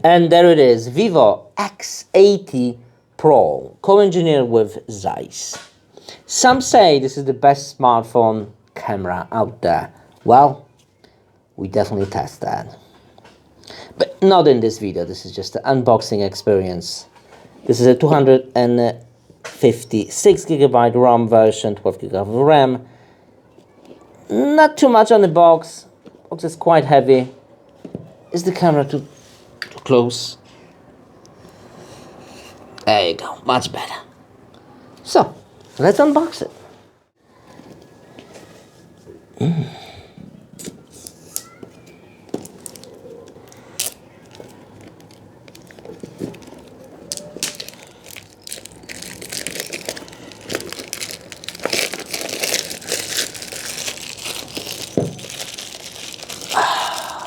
And there it is, Vivo X80 Pro, co-engineered with Zeiss. Some say this is the best smartphone camera out there. Well, we definitely test that. But not in this video, this is just an unboxing experience. This is a 256GB ROM version, 12GB of RAM. Not too much on the box. The box is quite heavy. Is the camera too close? There you go, much better. So, let's unbox it.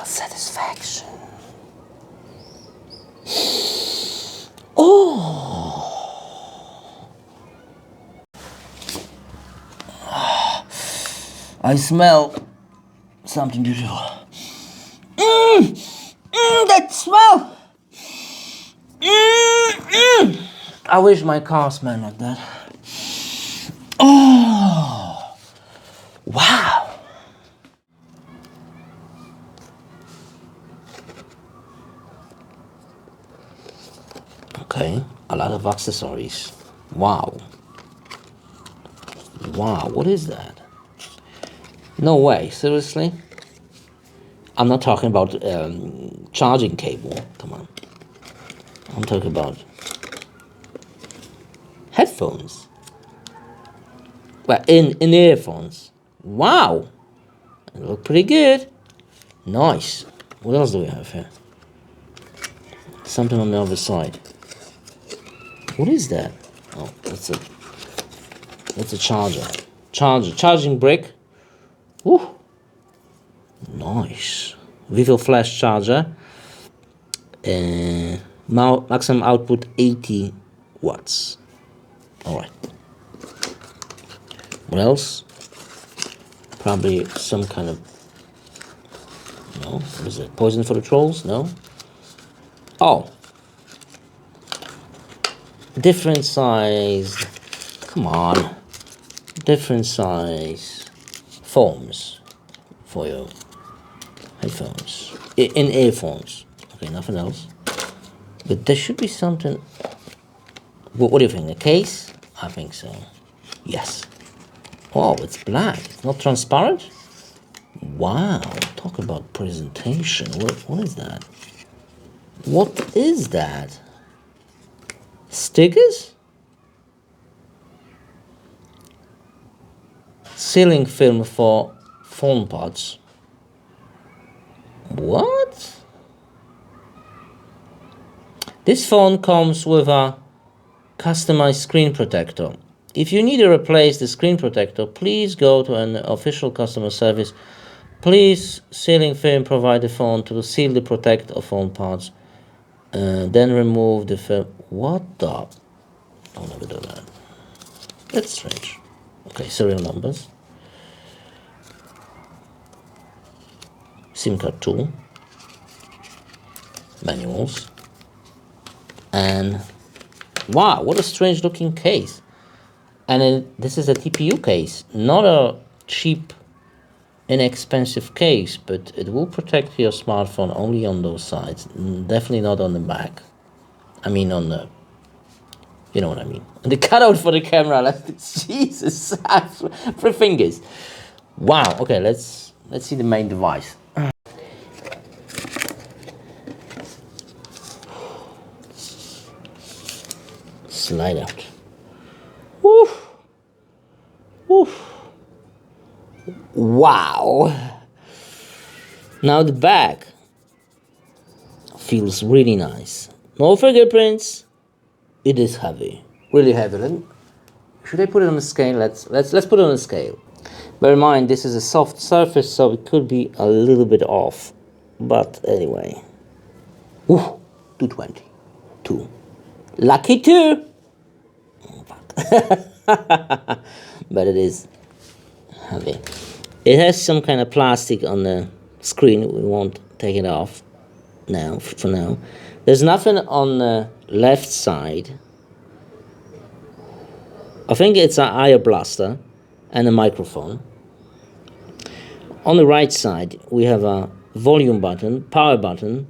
Satisfaction. I smell something beautiful. That smell! I wish my car smelled like that. Oh, wow. Okay, a lot of accessories. Wow. Wow, what is that? No way, seriously? I'm not talking about charging cable, come on. I'm talking about headphones. Well, in earphones. Wow, they look pretty good. Nice. What else do we have here? Something on the other side. What is that? Oh, that's a charger. Charging brick. Ooh, nice. Vivo flash charger. Maximum output 80 watts. Alright. What else? Probably some kind of... No, what is it? Poison for the trolls? No? Oh. Different size. Come on. Different size foams for your headphones, in earphones. Okay, nothing else. But there should be something. What do you think? A case? I think so. Yes. Oh, it's black. It's not transparent. Wow. Talk about presentation. What is that? What is that? Stickers? Sealing film for phone pods. What? This phone comes with a customized screen protector. If you need to replace the screen protector, please go to an official customer service. Please sealing film provide the phone to seal the protect of phone parts. Then remove the film. What the? I'll never do that. That's strange. Okay, serial numbers. SIM card 2. Manuals. And wow, what a strange looking case. And this is a TPU case, not a cheap, inexpensive case, but it will protect your smartphone only on those sides. Definitely not on the back. I mean on the, you know what I mean. The cutout for the camera, Jesus, 3 fingers. Wow, okay, let's see the main device. Slide out. Woo! Woo! Wow! Now the back feels really nice. No fingerprints. It is heavy, really heavy. Should I put it on a scale? Let's put it on a scale. Bear in mind, this is a soft surface, so it could be a little bit off. But anyway, ooh, 220, 2. Lucky 2. But it is heavy. It has some kind of plastic on the screen. We won't take it off. now, for now. There's nothing on the left side. I think it's an IR blaster and a microphone. On the right side, we have a volume button, power button.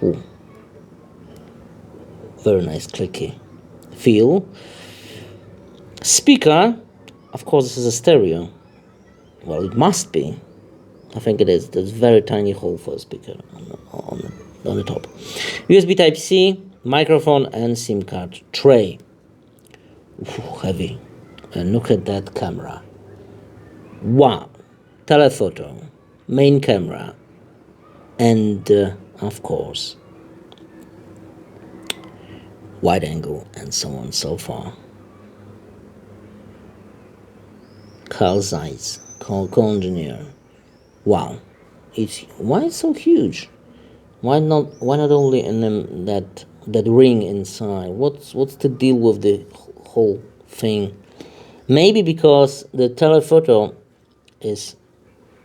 Ooh. Very nice clicky feel. Speaker, of course this is a stereo. Well, it must be. I think it is. There's a very tiny hole for a speaker on the top. USB Type-C, microphone and SIM card tray. Ooh, heavy. And look at that camera. Wow. Telephoto, main camera, and of course wide angle and so on so far. Carl Zeiss, co-engineer. Wow, why it's so huge? Why not only in that ring inside? What's the deal with the whole thing? Maybe because the telephoto is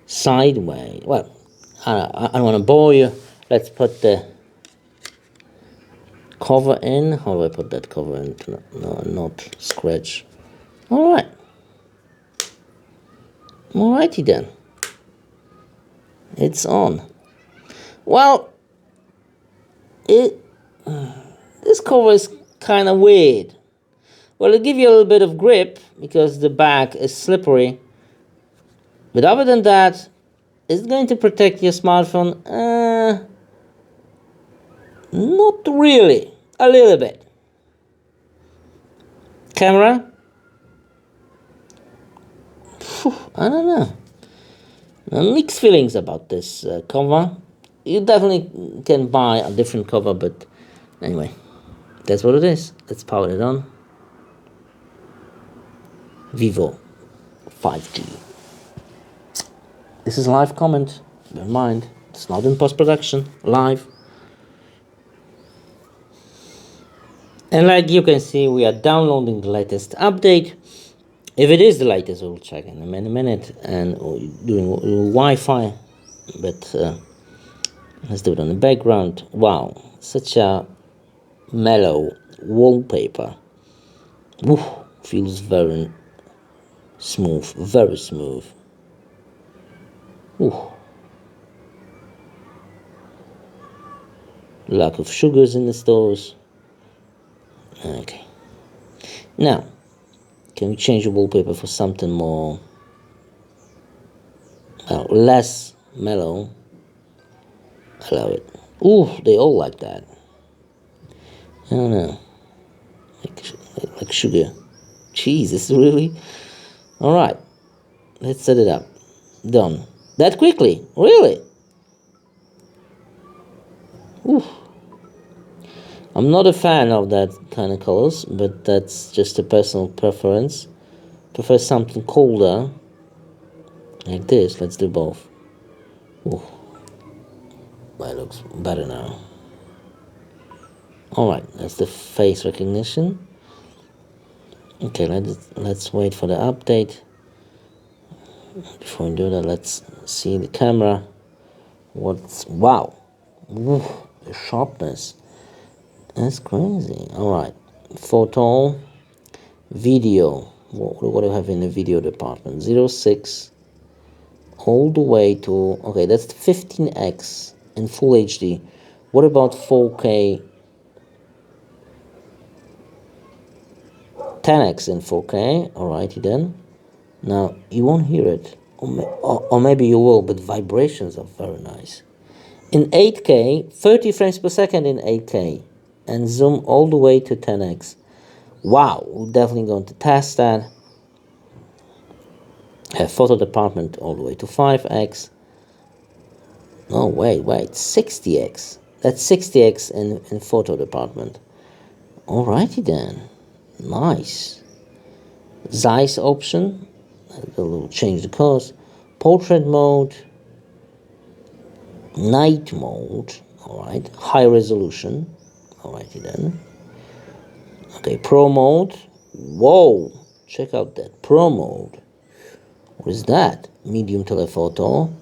sideways. Well, I don't want to bore you. Let's put the cover in. How do I put that cover in to not scratch? All right. Alrighty then. It's on. Well, this cover is kind of weird. Well, it'll give you a little bit of grip because the back is slippery. But other than that, it's going to protect your smartphone. Not really. A little bit. Camera? Phew, I don't know. Mixed feelings about this cover. You definitely can buy a different cover, but anyway, that's what it is. Let's power it on. Vivo 5G. This is a live comment. Bear in mind, it's not in post-production. Live. And like you can see, we are downloading the latest update. If it is the latest, we'll check in a minute. And doing Wi-Fi. But let's do it on the background. Wow, such a mellow wallpaper. Ooh, feels very smooth, very smooth. Ooh. Lack of sugars in the stores. Okay. Now, can we change the wallpaper for something more, less mellow? Allow it. Ooh, they all like that. I don't know. Like sugar. Jesus, really? Alright. Let's set it up. Done. That quickly? Really? Ooh. I'm not a fan of that kind of colors, but that's just a personal preference. Prefer something colder. Like this. Let's do both. Ooh. That looks better now. Alright, that's the face recognition. Okay, let's wait for the update. Before we do that, let's see the camera. Wow. Ooh, the sharpness. That's crazy. Alright. Photo. Video. What do I have in the video department? 06. All the way to... Okay, that's 15x in Full HD. What about 4K? 10x in 4K. Alrighty then. Now, you won't hear it. Or maybe you will, but vibrations are very nice. In 8K, 30 frames per second in 8K. And zoom all the way to 10x. Wow, we're definitely going to test that. Have photo department all the way to 5x. Oh, wait, 60x. That's 60x in photo department. Alrighty then. Nice. Zeiss option. We'll change the colors. Portrait mode. Night mode. Alright. High resolution. Alrighty then. Okay, Pro mode. Whoa! Check out that Pro mode. What is that? Medium telephoto.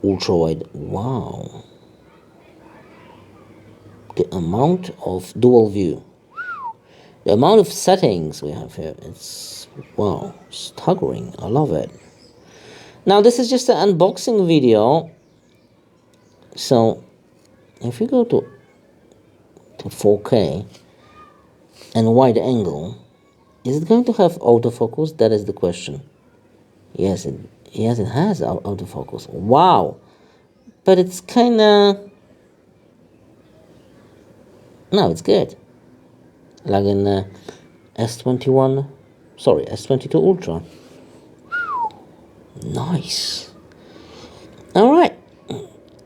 ultra wide. Wow. The amount of dual view, the amount of settings we have here, it's, wow, staggering. I love it. Now this is just an unboxing video, so if you go to 4K and wide angle, is it going to have autofocus? That is the question. Yes, it has autofocus. Wow. But it's kinda, no, it's good. Like in S22 Ultra. Nice. Alright.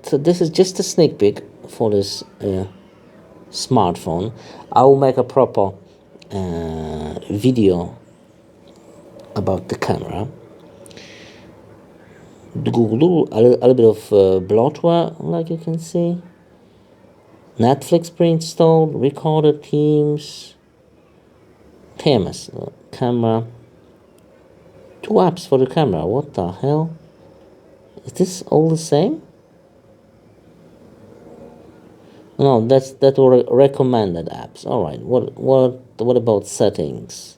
So this is just a sneak peek for this smartphone. I will make a proper video about the camera. A little bit of bloatware, like you can see. Netflix pre-installed, recorded Teams, TMS, camera. 2 apps for the camera. What the hell? Is this all the same? No, that were recommended apps. All right. What about settings?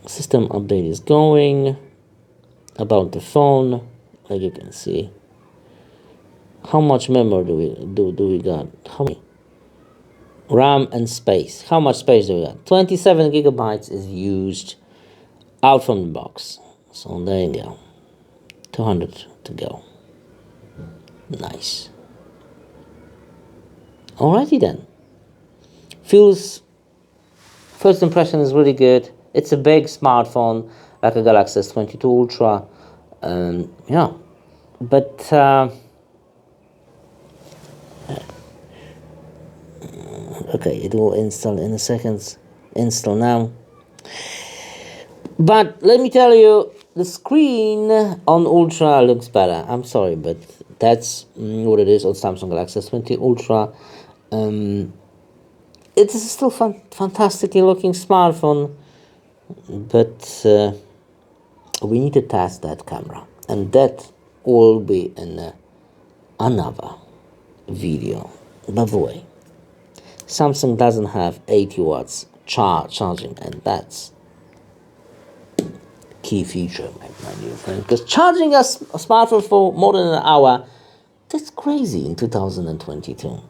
System update is going. About the phone, like you can see. How much memory do we got? How many? RAM and space. How much space do we got? 27 gigabytes is used out from the box. So there you go. 200 to go. Nice. Alrighty then. First impression is really good. It's a big smartphone, like a Galaxy S22 Ultra. Yeah. But okay, it will install in a second. Install now. But let me tell you, the screen on Ultra looks better. I'm sorry, but that's what it is on Samsung Galaxy S20 Ultra. It is still fantastically looking smartphone, but we need to test that camera, and that will be in another video. By the way, Samsung doesn't have 80 watts charging, and that's key feature, my dear friend, because charging a smartphone for more than an hour, that's crazy in 2022.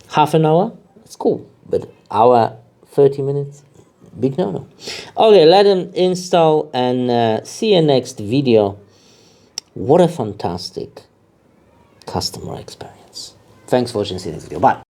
Half an hour, it's cool, but hour, 30 minutes, big no. Okay, let them install and see you next video. What a fantastic customer experience. Thanks for watching this video. Bye.